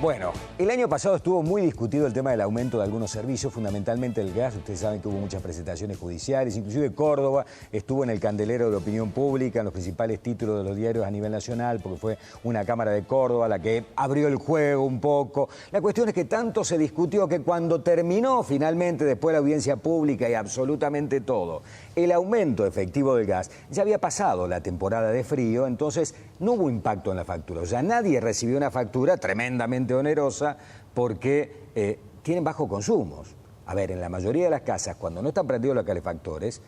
Bueno, el año pasado estuvo muy discutido el tema del aumento de algunos servicios, fundamentalmente el gas. Ustedes saben que hubo muchas presentaciones judiciales, inclusive Córdoba estuvo en el candelero de la opinión pública, en los principales títulos de los diarios a nivel nacional, porque fue una Cámara de Córdoba la que abrió el juego un poco. La cuestión es que tanto se discutió que cuando terminó finalmente, después de la audiencia pública y absolutamente todo, el aumento efectivo del gas, ya había pasado la temporada de frío, entonces no hubo impacto en la factura. O sea, nadie recibió una factura tremendamente onerosa porque tienen bajos consumos. A ver, en la mayoría de las casas, cuando no están prendidos los calefactores,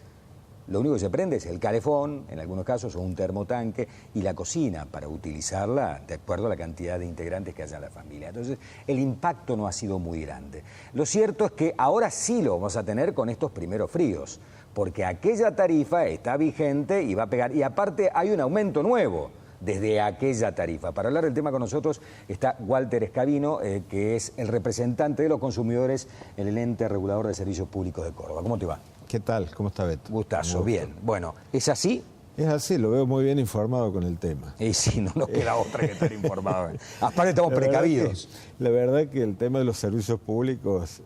lo único que se prende es el calefón, en algunos casos, o un termotanque, y la cocina para utilizarla de acuerdo a la cantidad de integrantes que haya en la familia. Entonces, el impacto no ha sido muy grande. Lo cierto es que ahora sí lo vamos a tener con estos primeros fríos, porque aquella tarifa está vigente y va a pegar. Y aparte hay un aumento nuevo desde aquella tarifa. Para hablar del tema con nosotros está Walter Escabino, que es el representante de los consumidores en el ente regulador de servicios públicos de Córdoba. ¿Cómo te va? ¿Qué tal? ¿Cómo está Beto? Gustazo, bien. Bueno, ¿es así? Es así, lo veo muy bien informado con el tema. Y sí, no nos queda otra que estar informado. Aparte estamos precavidos. La verdad que el tema de los servicios públicos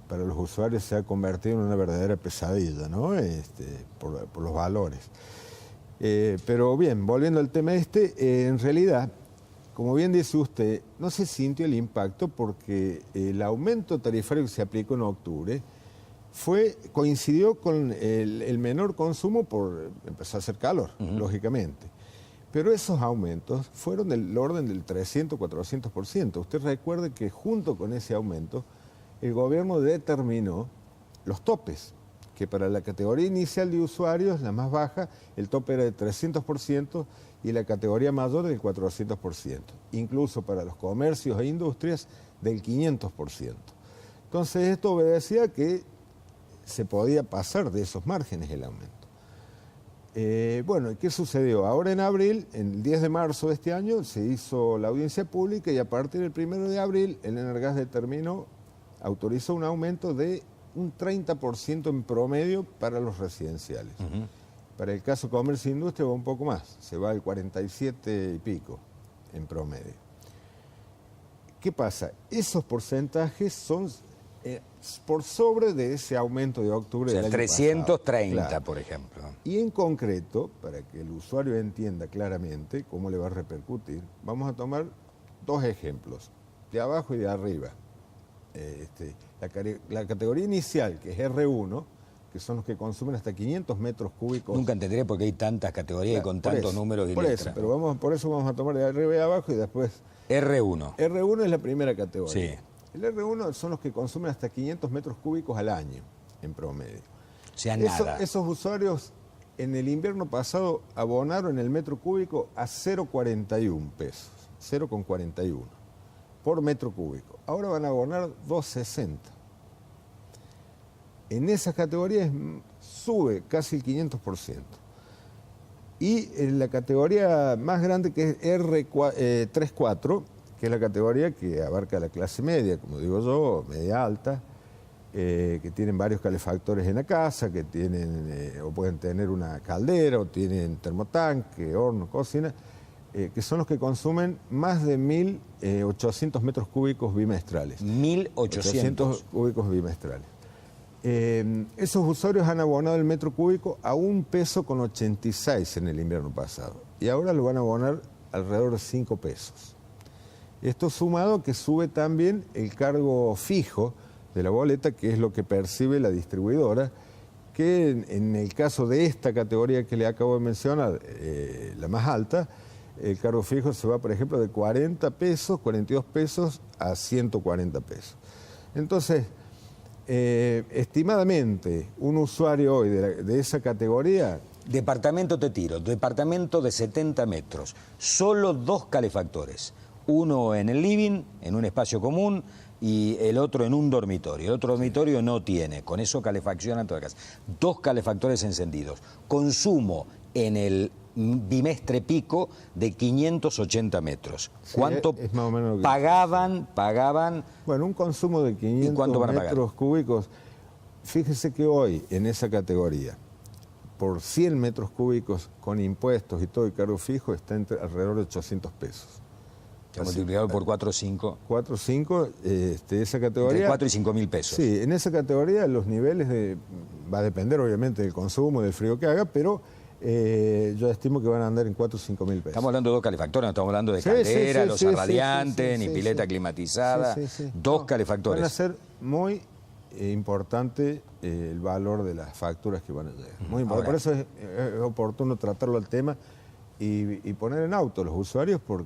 para los usuarios se ha convertido en una verdadera pesadilla, ¿no? Por los valores. Pero bien, volviendo al tema en realidad, como bien dice usted, no se sintió el impacto porque el aumento tarifario que se aplicó en octubre coincidió con el menor consumo empezó a hacer calor, lógicamente. Pero esos aumentos fueron del orden del 300-400%. Usted recuerde que junto con ese aumento, el gobierno determinó los topes, que para la categoría inicial de usuarios, la más baja, el tope era de 300% y la categoría mayor del 400%. Incluso para los comercios e industrias del 500%. Entonces esto obedecía que se podía pasar de esos márgenes el aumento. Bueno, ¿qué sucedió? Ahora en abril, el 10 de marzo de este año, se hizo la audiencia pública y a partir del 1 de abril, el Energas autorizó un aumento de un 30% en promedio para los residenciales. Para el caso comercio e industria va un poco más, se va al 47 y pico en promedio. ¿Qué pasa? Esos porcentajes son por sobre de ese aumento de octubre del año 330, pasado. Claro. Por ejemplo. Y en concreto, para que el usuario entienda claramente cómo le va a repercutir, vamos a tomar dos ejemplos, de abajo y de arriba. La categoría inicial, que es R1, que son los que consumen hasta 500 metros cúbicos. Nunca entenderé por qué hay tantas categorías y con tantos números y letras. Pero por eso vamos a tomar de arriba y abajo y después... R1. R1 es la primera categoría. Sí. El R1 son los que consumen hasta 500 metros cúbicos al año, en promedio. O sea, nada. Esos usuarios en el invierno pasado abonaron el metro cúbico a 0,41 pesos, 0,41 por metro cúbico. Ahora van a abonar 2,60. En esas categorías sube casi el 500%. Y en la categoría más grande, que es R34, que es la categoría que abarca la clase media, como digo yo, media alta, que tienen varios calefactores en la casa, que tienen o pueden tener una caldera, o tienen termotanque, horno, cocina, que son los que consumen más de 1.800 metros cúbicos bimestrales. 1.800 cúbicos bimestrales. Esos usuarios han abonado el metro cúbico a 1,86 pesos en el invierno pasado. Y ahora lo van a abonar alrededor de 5 pesos. Esto sumado que sube también el cargo fijo de la boleta, que es lo que percibe la distribuidora, que en el caso de esta categoría que le acabo de mencionar, la más alta, el cargo fijo se va, por ejemplo, de 40 pesos, 42 pesos a 140 pesos. Entonces, estimadamente, un usuario hoy de esa categoría... Departamento te tiro, departamento de 70 metros, solo 2 calefactores. Uno en el living, en un espacio común, y el otro en un dormitorio. El otro dormitorio no tiene, con eso calefaccionan toda la casa. 2 calefactores encendidos. Consumo en el bimestre pico de 580 metros. ¿Cuánto es más o menos lo que pagaban? Bueno, un consumo de 500 metros cúbicos. Fíjese que hoy, en esa categoría, por 100 metros cúbicos con impuestos y todo el cargo fijo, está alrededor de 800 pesos. Multiplicado por 4 o 5. 4 o 5, esa categoría... Entre 4 y 5 mil pesos. Sí, en esa categoría los niveles va a depender obviamente del consumo, del frío que haga, pero yo estimo que van a andar en 4 o 5 mil pesos. Estamos hablando de 2 calefactores, no estamos hablando de caldera, losa radiante, ni pileta climatizada. Dos calefactores. Van a ser muy importante el valor de las facturas que van a llegar. Muy importante. Por eso es oportuno tratarlo al tema y poner en auto a los usuarios para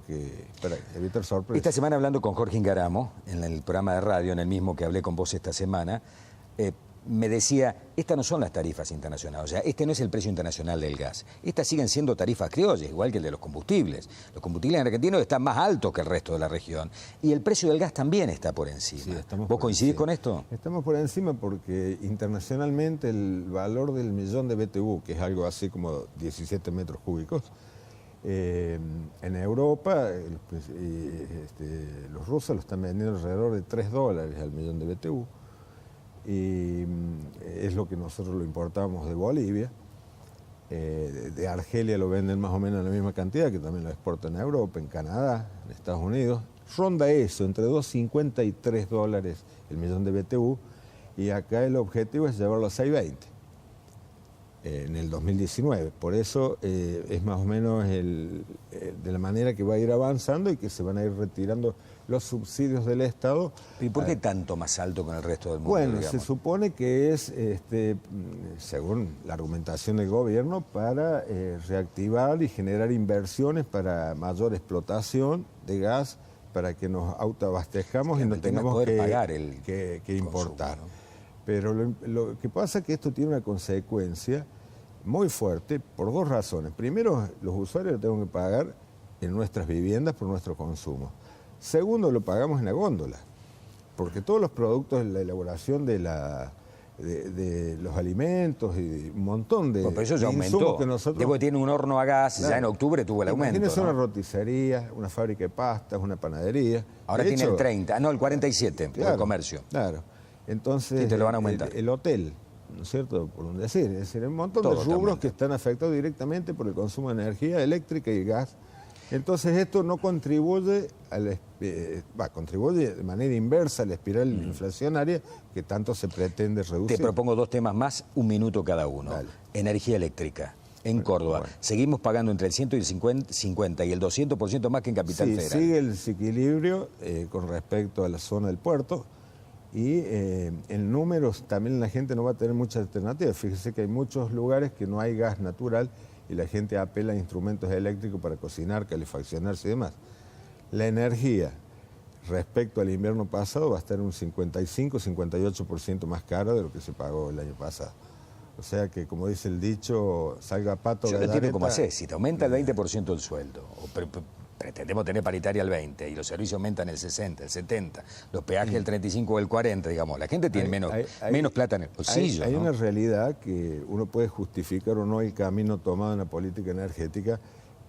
evitar sorpresas. Esta semana hablando con Jorge Ingaramo, en el programa de radio, en el mismo que hablé con vos esta semana, me decía, estas no son las tarifas internacionales, o sea, este no es el precio internacional del gas. Estas siguen siendo tarifas criollas, igual que el de los combustibles. Los combustibles en Argentina están más altos que el resto de la región. Y el precio del gas también está por encima. Sí, ¿vos coincidís con esto? Estamos por encima porque internacionalmente el valor del millón de BTU, que es algo así como 17 metros cúbicos, en Europa los rusos lo están vendiendo alrededor de $3 al millón de BTU. Y es lo que nosotros lo importamos de Bolivia. De Argelia lo venden más o menos en la misma cantidad, que también lo exportan a Europa, en Canadá, en Estados Unidos. Ronda eso, entre $2.50 y $3 el millón de BTU, y acá el objetivo es llevarlo a 6.20 en el 2019. Por eso es más o menos de la manera que va a ir avanzando y que se van a ir retirando los subsidios del Estado. ¿Y por qué tanto más alto con el resto del mundo? Bueno, digamos? Se supone que es, según la argumentación del gobierno, para reactivar y generar inversiones para mayor explotación de gas, para que nos autoabastezcamos y no tengamos que importar. Consumo, ¿no? Pero lo que pasa es que esto tiene una consecuencia muy fuerte por dos razones. Primero, los usuarios lo tenemos que pagar en nuestras viviendas por nuestro consumo. Segundo, lo pagamos en la góndola, porque todos los productos de la elaboración de los alimentos y un montón de pero eso ya aumentó. Que nosotros... Después tiene un horno a gas, claro, ya en octubre tuvo el aumento. Imagínense, ¿no? Una roticería, una fábrica de pastas, una panadería. Ahora tiene el 30, no, el 47, claro, por el comercio. Claro. Entonces, sí, te lo van a aumentar. El hotel, ¿no es cierto? Por un decir, es decir, un montón de rubros que están afectados directamente por el consumo de energía eléctrica y gas. Entonces esto no contribuye, contribuye de manera inversa a la espiral inflacionaria que tanto se pretende reducir. Te propongo dos temas más, 1 minuto cada uno. Dale. Energía eléctrica. En Córdoba, seguimos pagando entre el 100 y el 50 y el 200% más que en Capital Federal. Sigue el desequilibrio con respecto a la zona del puerto. Y en números también la gente no va a tener muchas alternativas. Fíjese que hay muchos lugares que no hay gas natural y la gente apela a instrumentos eléctricos para cocinar, calefaccionarse y demás. La energía respecto al invierno pasado va a estar un 55-58% más cara de lo que se pagó el año pasado. O sea que, como dice el dicho, salga pato gallareta. Yo no entiendo cómo haces. Si te aumenta el 20% el sueldo, pretendemos tener paritaria el 20 y los servicios aumentan el 60, el 70, los peajes el 35 o el 40, digamos, la gente tiene menos plata en el bolsillo. Hay una realidad que uno puede justificar o no el camino tomado en la política energética,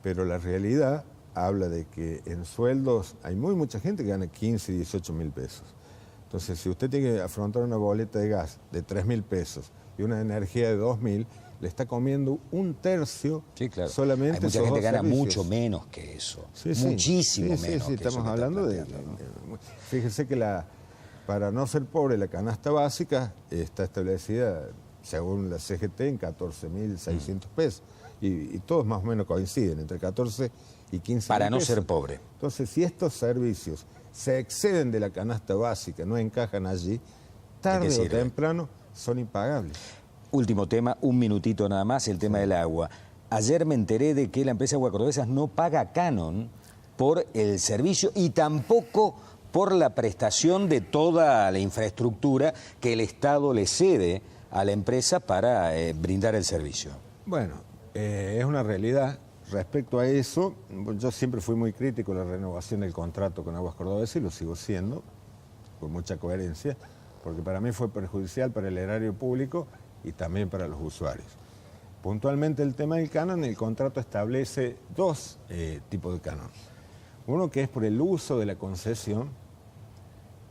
pero la realidad habla de que en sueldos hay mucha gente que gana 15 y 18 mil pesos. Entonces, si usted tiene que afrontar una boleta de gas de 3.000 pesos y una energía de 2.000, le está comiendo un tercio, sí, claro, solamente. Hay mucha gente que gana mucho menos que eso, muchísimo menos. Sí, estamos hablando de... Fíjese que para no ser pobre, la canasta básica está establecida, según la CGT, en 14.600 pesos. Y todos más o menos coinciden, entre 14 y 15 para no pesos. Ser pobre. Entonces, si estos servicios se exceden de la canasta básica, no encajan allí, tarde o temprano son impagables. Último tema, 1 minutito nada más, el tema del agua. Ayer me enteré de que la empresa Agua Cordobesas no paga canon por el servicio y tampoco por la prestación de toda la infraestructura que el Estado le cede a la empresa para brindar el servicio. Bueno, es una realidad. Respecto a eso, yo siempre fui muy crítico de la renovación del contrato con Aguas Cordobesas y lo sigo siendo, con mucha coherencia, porque para mí fue perjudicial para el erario público y también para los usuarios. Puntualmente el tema del canon, el contrato establece dos tipos de canon. Uno que es por el uso de la concesión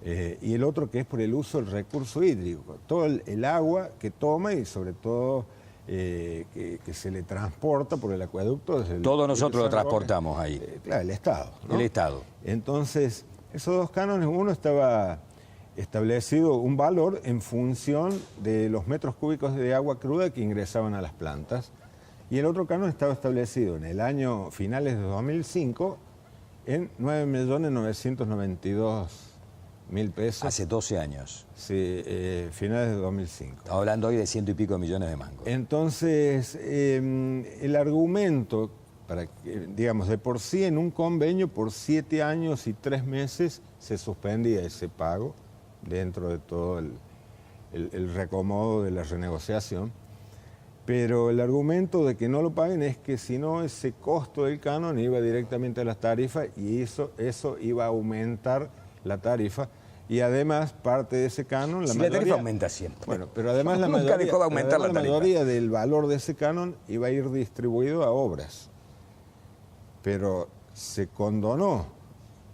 y el otro que es por el uso del recurso hídrico. Todo el agua que toma y sobre todo que se le transporta por el acueducto. Desde Todos nosotros lo San Roque. transportamos ahí. Claro, el Estado, ¿no? El Estado. Entonces, esos dos cánones, uno estaba establecido un valor en función de los metros cúbicos de agua cruda que ingresaban a las plantas, y el otro canon estaba establecido en el año finales de 2005 en 9.992.000 pesos. Hace 12 años. Sí, finales de 2005. Estamos hablando hoy de 100 y pico de millones de mangos. Entonces, el argumento, para que, digamos, de por sí en un convenio por 7 años y 3 meses se suspendía ese pago dentro de todo el recomodo de la renegociación. Pero el argumento de que no lo paguen es que si no, ese costo del canon iba directamente a las tarifas y eso iba a aumentar la tarifa. Y además, parte de ese canon... La tarifa aumenta siempre. Bueno, pero además la Nunca dejó de aumentar la tarifa. mayoría del valor de ese canon iba a ir distribuido a obras. Pero se condonó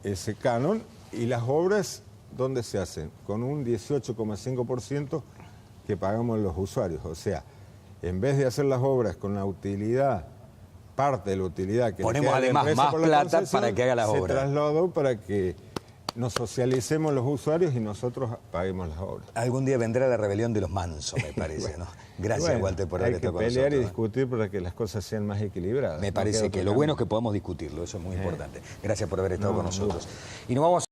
ese canon y las obras, ¿dónde se hacen? Con un 18,5% que pagamos los usuarios. O sea, en vez de hacer las obras con la utilidad, parte de la utilidad que ponemos además más plata para que haga las obras. Se trasladó para que nos socialicemos los usuarios y nosotros paguemos las obras. Algún día vendrá la rebelión de los mansos, me parece, ¿no? Gracias, Walter, por haber estado con nosotros. Hay que pelear y discutir para que las cosas sean más equilibradas. Me parece que lo bueno es que podamos discutirlo, eso es muy importante. Gracias por haber estado con nosotros. Y nos vamos